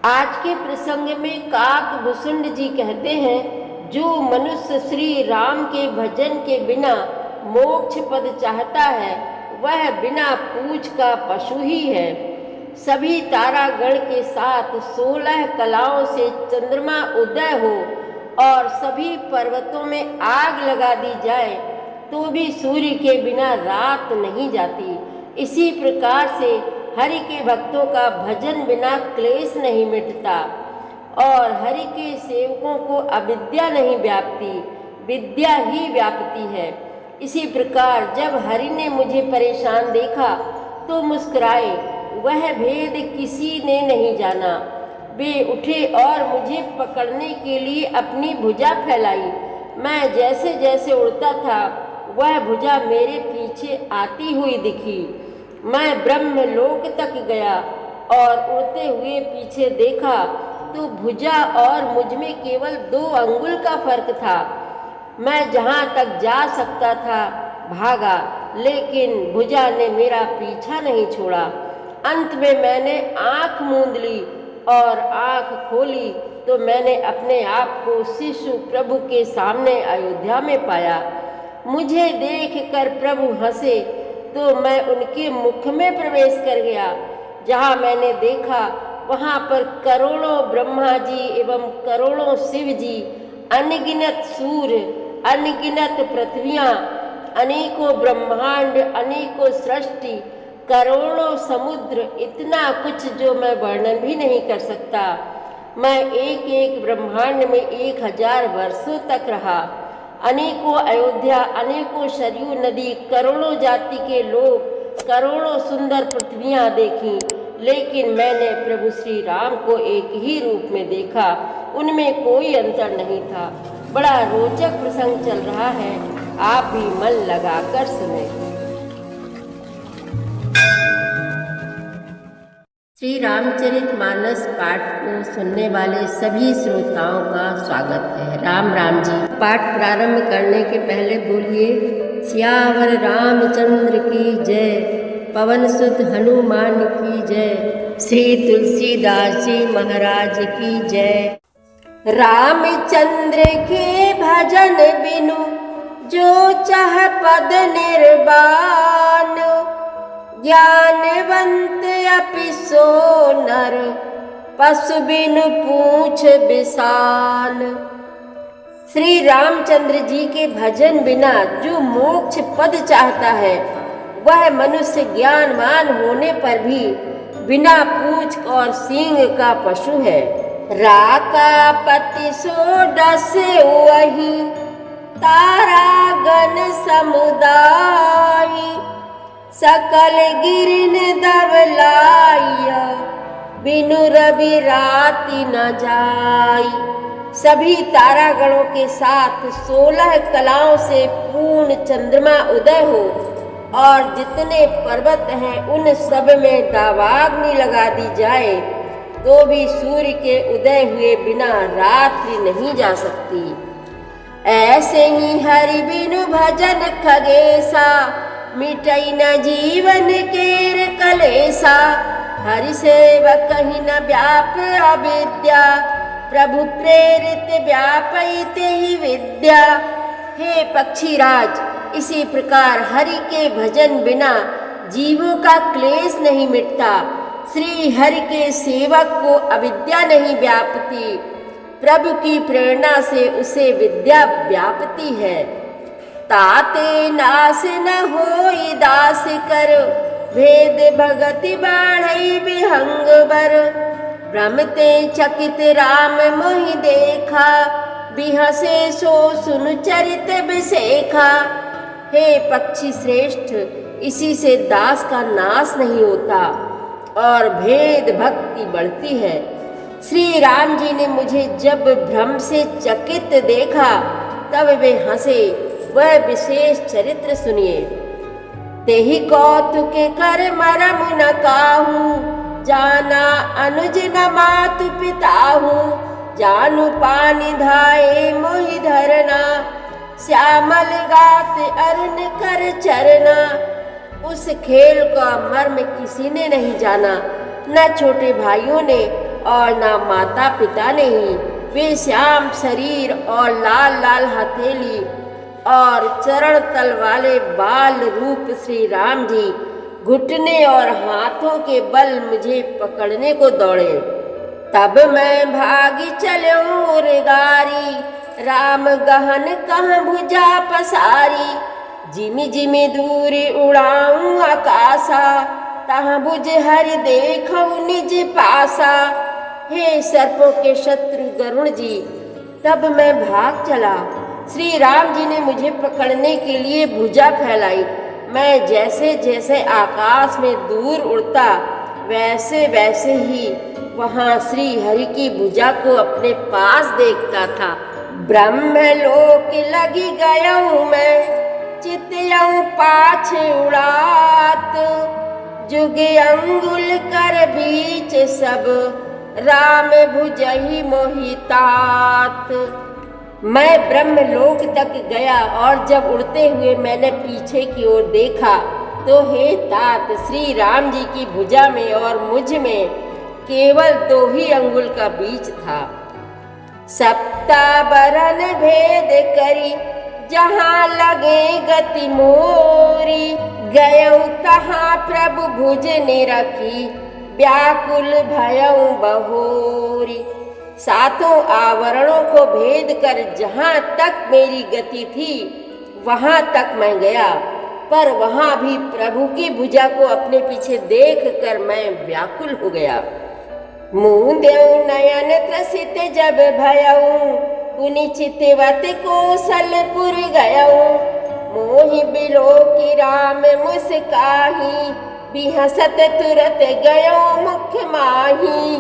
आज के प्रसंग में काकभूषुंड जी कहते हैं, जो मनुष्य श्री राम के भजन के बिना मोक्ष पद चाहता है वह बिना पूछ का पशु ही है। सभी तारागण के साथ 16 कलाओं से चंद्रमा उदय हो और सभी पर्वतों में आग लगा दी जाए तो भी सूर्य के बिना रात नहीं जाती। इसी प्रकार से हरि के भक्तों का भजन बिना क्लेश नहीं मिटता और हरि के सेवकों को अविद्या नहीं व्यापती, विद्या ही व्यापती है। इसी प्रकार जब हरि ने मुझे परेशान देखा तो मुस्कुराए, वह भेद किसी ने नहीं जाना। वे उठे और मुझे पकड़ने के लिए अपनी भुजा फैलाई। मैं जैसे जैसे उड़ता था वह भुजा मेरे पीछे आती हुई दिखी। मैं ब्रह्मलोक तक गया और उड़ते हुए पीछे देखा तो भुजा और मुझ में केवल 2 अंगुल का फर्क था। मैं जहाँ तक जा सकता था भागा, लेकिन भुजा ने मेरा पीछा नहीं छोड़ा। अंत में मैंने आँख मूंद ली और आँख खोली तो मैंने अपने आप को शिशु प्रभु के सामने अयोध्या में पाया। मुझे देखकर प्रभु हंसे तो मैं उनके मुख में प्रवेश कर गया। जहाँ मैंने देखा वहाँ पर करोड़ों ब्रह्मा जी एवं करोड़ों शिव जी, अनगिनत सूर्य, अनगिनत पृथ्वियाँ, अनेकों ब्रह्मांड, अनेकों सृष्टि, करोड़ों समुद्र, इतना कुछ जो मैं वर्णन भी नहीं कर सकता। मैं एक एक ब्रह्मांड में 1000 वर्षों तक रहा। अनेकों अयोध्या, अनेकों सरयू नदी, करोड़ों जाति के लोग, करोड़ों सुंदर पृथ्वियाँ देखी, लेकिन मैंने प्रभु श्री राम को एक ही रूप में देखा, उनमें कोई अंतर नहीं था। बड़ा रोचक प्रसंग चल रहा है, आप भी मन लगाकर सुने। श्री रामचरितमानस पाठ को सुनने वाले सभी श्रोताओं का स्वागत है। राम राम जी। पाठ प्रारंभ करने के पहले बोलिए सियावर रामचंद्र की जय, पवन सुत हनुमान की जय, श्री तुलसीदास जी महाराज की जय। रामचंद्र के भजन बिनु जो चाह पद निर्वाण, ज्ञानवंत अपि सो नर, पशु बिनु पूछ बिसान। श्री रामचंद्र जी के भजन बिना जो मोक्ष पद चाहता है वह मनुष्य ज्ञानवान होने पर भी बिना पूछ और सींग का पशु है। राका पति सो डस वही, तारा गण समुदाय, सकल गिरिन दबलाइया, बिनु रवि राति न जाई। सभी तारागणों के साथ 16 कलाओं से पूर्ण चंद्रमा उदय हो और जितने पर्वत हैं उन सब में दावाग्नि लगा दी जाए तो भी सूर्य के उदय हुए बिना रात्रि नहीं जा सकती। ऐसे ही हरि बिनु भजन खगेसा, मिटई न जीवन केर कलेसा। हरि सेवक ही न व्याप अविद्या, प्रभु प्रेरित व्यापित ही विद्या। हे पक्षीराज, इसी प्रकार हरि के भजन बिना जीवों का क्लेश नहीं मिटता। श्री हरि के सेवक को अविद्या नहीं व्यापती, प्रभु की प्रेरणा से उसे विद्या व्यापती है। ताते नास न होई दास कर, भेद भगति बाढ़ई विहंग बर। भ्रमते चकित राम मोहि देखा, बिहसे सो सुन चरित बिसेखा। हे पक्षी श्रेष्ठ, इसी से दास का नाश नहीं होता और भेद भक्ति बढ़ती है। श्री राम जी ने मुझे जब भ्रम से चकित देखा तब वे हंसे। वह विशेष चरित्र सुनिए। तेहि कौतुक कर मरम न काहू, जाना अनुज न मातु पिताहू। जानु पानी धाये मोहि धरना, श्यामल गात अरुण कर चरना। उस खेल का मर्म किसी ने नहीं जाना, न छोटे भाइयों ने और ना माता पिता ने ही। वे श्याम शरीर और लाल लाल हथेली और चरण तल वाले बाल रूप श्री राम जी घुटने और हाथों के बल मुझे पकड़ने को दौड़े। तब मैं भागी चलूं उर्गारी, राम गहन कहाँ भुजा पसारी। जिमी जिमी दूरी उड़ाऊं आकाशा, तहाँ भुज हरि देखऊं निज पासा। हे सर्पों के शत्रु गरुण जी, तब मैं भाग चला। श्री राम जी ने मुझे पकड़ने के लिए भुजा फैलाई। मैं जैसे जैसे आकाश में दूर उड़ता, वैसे वैसे ही वहाँ श्री हरि की भुजा को अपने पास देखता था। ब्रह्मलोक लगी गयऊं मैं, चितयऊं पाछे उड़ात। जुगे अंगुल कर बीच सब, राम भुजहि मोहितात। मैं ब्रह्मलोक तक गया और जब उड़ते हुए मैंने पीछे की ओर देखा तो हे तात, श्री राम जी की भुजा में और मुझ में केवल 2 ही अंगुल का बीच था। सप्ता बरन भेद करी, जहाँ लगे गति मोरी। गयऊं तहाँ प्रभु भुज ने रखी, व्याकुल भयऊं बहोरी। 7 आवरणों को भेद कर जहाँ तक मेरी गति थी वहाँ तक मैं गया, पर वहाँ भी प्रभु की भुजा को अपने पीछे देख कर मैं व्याकुल हो गया। मुँदेऊ नयन त्रसित जब भयऊं, पुनि चितवत कौशलपुर गयऊं। मोहि बिलो की राम मुस्काही, बिहसत तुरत गयो मुख माही।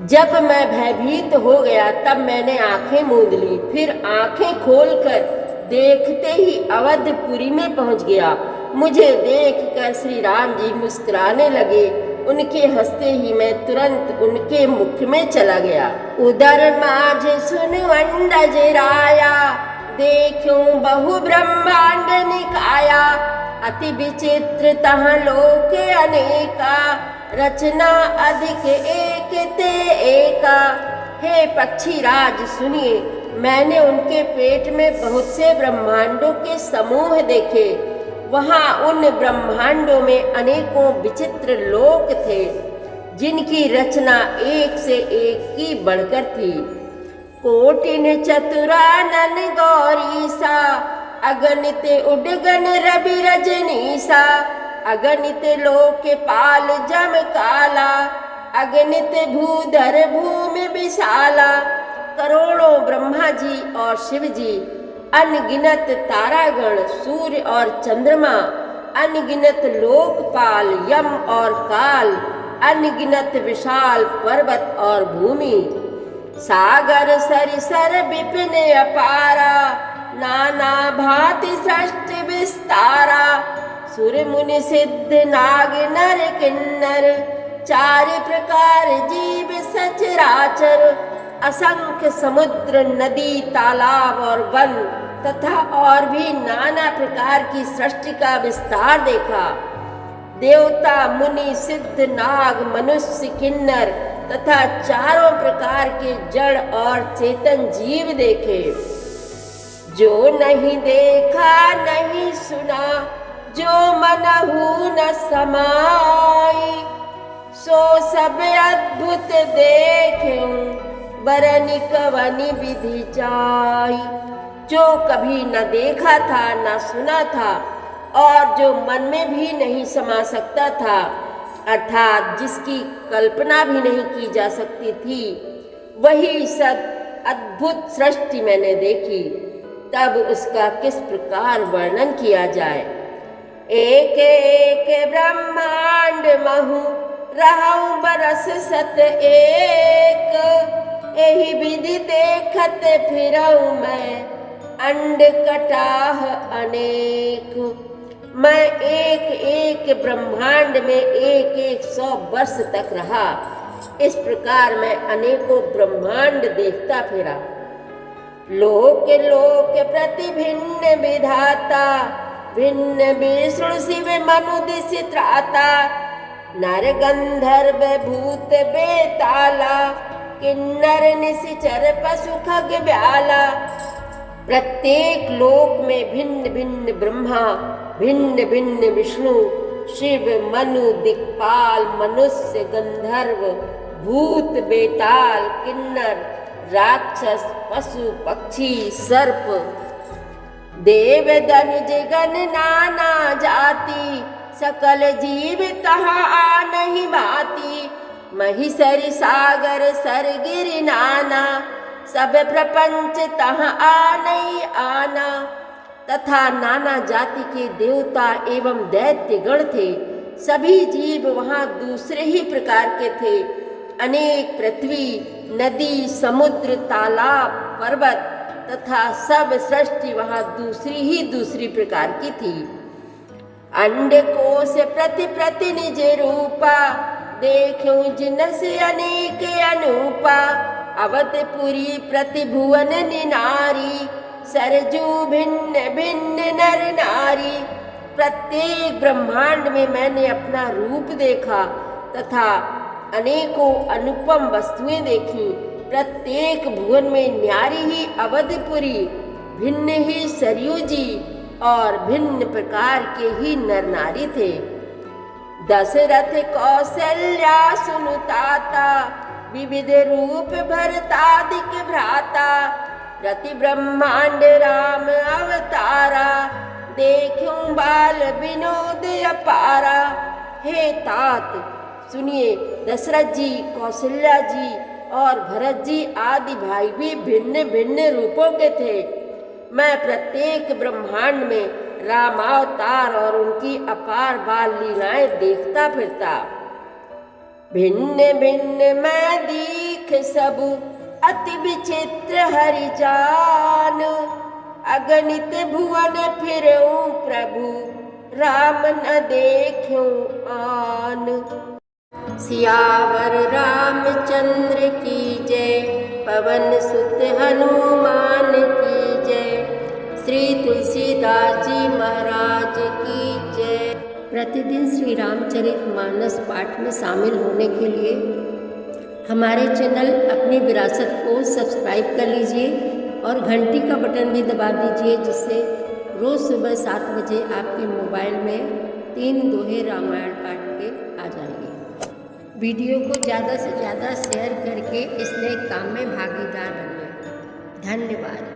जब मैं भयभीत हो गया तब मैंने आंखें मूंद ली, फिर आंखें खोलकर देखते ही अवधपुरी में पहुंच गया। मुझे देखकर श्री राम जी मुस्कुराने लगे। उनके हंसते ही मैं तुरंत उनके मुख में चला गया। उदर माझ सुन अंडज राया, देखूं बहु ब्रह्मांड निकाया। अति विचित्र तहाँ लोक अनेका, रचना अधिक एक ते एका। हे पक्षी राज सुनिए, मैंने उनके पेट में बहुत से ब्रह्मांडों के समूह देखे। वहाँ उन ब्रह्मांडों में अनेकों विचित्र लोक थे, जिनकी रचना एक से एक की बढ़कर थी। कोटिन चतुरानन गौरीसा, अगणित उडगन रवि रजनीसा। अगणित लोकपाल जम काला, अगणित भूधर भूमि विशाला। करोड़ों ब्रह्मा जी और शिव जी, अनगिनत तारागण, सूर्य और चंद्रमा, अनगिनत लोकपाल यम और काल, अनगिनत विशाल पर्वत और भूमि। सागर सरिसर विपिन अपारा, नाना भांति सृष्टि विस्तारा। सुर मुनि सिद्ध नाग नर किन्नर, 4 प्रकार जीव सचराचर। असंख्य समुद्र, नदी, तालाब और वन तथा और भी नाना प्रकार की सृष्टि का विस्तार देखा। देवता, मुनि, सिद्ध, नाग, मनुष्य, किन्नर तथा 4 प्रकार के जड़ और चेतन जीव देखे। जो नहीं देखा नहीं सुना, जो मनहु न समाई। सो सब अद्भुत देखूं, बरनि कवनि विधि जाई। जो कभी न देखा था न सुना था और जो मन में भी नहीं समा सकता था, अर्थात जिसकी कल्पना भी नहीं की जा सकती थी, वही सब अद्भुत सृष्टि मैंने देखी। तब उसका किस प्रकार वर्णन किया जाए। एक एक ब्रह्मांड महु, रहूं बरस सत एक। एहि विधि देखत फिरऊं मैं, अंड कटाह अनेक। मैं एक एक ब्रह्मांड में 100 वर्ष तक रहा। इस प्रकार मैं अनेकों ब्रह्मांड देखता फिरा। लोक लोक प्रति भिन्न विधाता, भिन्न विष्णु शिव मनु दिशि त्राता। नर गंधर्व भूत बेताला, किन्नर निशिचर पशु खग ब्याला। प्रत्येक लोक में भिन्न भिन्न ब्रह्मा, भिन्न भिन्न विष्णु, शिव, मनु, दिक्पाल, मनुष्य, गंधर्व, भूत, बेताल, किन्नर, राक्षस, पशु, पक्षी, सर्प, देव दनुज गण नाना जाति, सकल जीव तहाँ आनहि भांति। महिषरि सागर सर गिरि नाना, सब प्रपंच तहाँ आनहि आना। तथा नाना जाति के देवता एवं दैत्य गण थे। सभी जीव वहाँ दूसरे ही प्रकार के थे। अनेक पृथ्वी, नदी, समुद्र, तालाब, पर्वत तथा सब सृष्टि वहाँ दूसरी प्रकार की थी। अंड कोश प्रति प्रति निज रूपा, देखूं जिनस अनेक अनूपा। अवधपुरी प्रति भुवन निनारी, सरजू भिन्न भिन्न नर नारी। प्रत्येक ब्रह्मांड में मैंने अपना रूप देखा तथा अनेकों अनुपम वस्तुएं देखी। प्रत्येक भुवन में न्यारी ही अवधपुरी, भिन्न ही सरयू जी और भिन्न प्रकार के ही नर नारी थे। दशरथ कौशल्या सुनु ताता, विविध रूप भरतादिक भ्राता। रति ब्रह्मांड राम अवतारा, देखूं बाल विनोद अपारा। हे तात सुनिए, दशरथ जी, कौशल्या जी और भरत जी आदि भाई भी भिन्न भिन्न रूपों के थे। मैं प्रत्येक ब्रह्मांड में रामावतार और उनकी अपार बाल लीलाएं देखता फिरता। भिन्न भिन्न मैं दीख सब, अति विचित्र हरि जान। अगणित भुवन फिरऊं प्रभु, राम न देखूं आन। सियावर रामचंद्र की जय, पवन सुत हनुमान की जय। श्री तुलसीदास जी महाराज की जय। प्रतिदिन श्री रामचरितमानस पाठ में शामिल होने के लिए हमारे चैनल अपनी विरासत को सब्सक्राइब कर लीजिए और घंटी का बटन भी दबा दीजिए, जिससे रोज़ सुबह 7 बजे आपके मोबाइल में 3 दोहे रामायण पाठ के आ जाएंगे। वीडियो को ज़्यादा से ज़्यादा शेयर करके इस नए काम में भागीदार बनिए। धन्यवाद।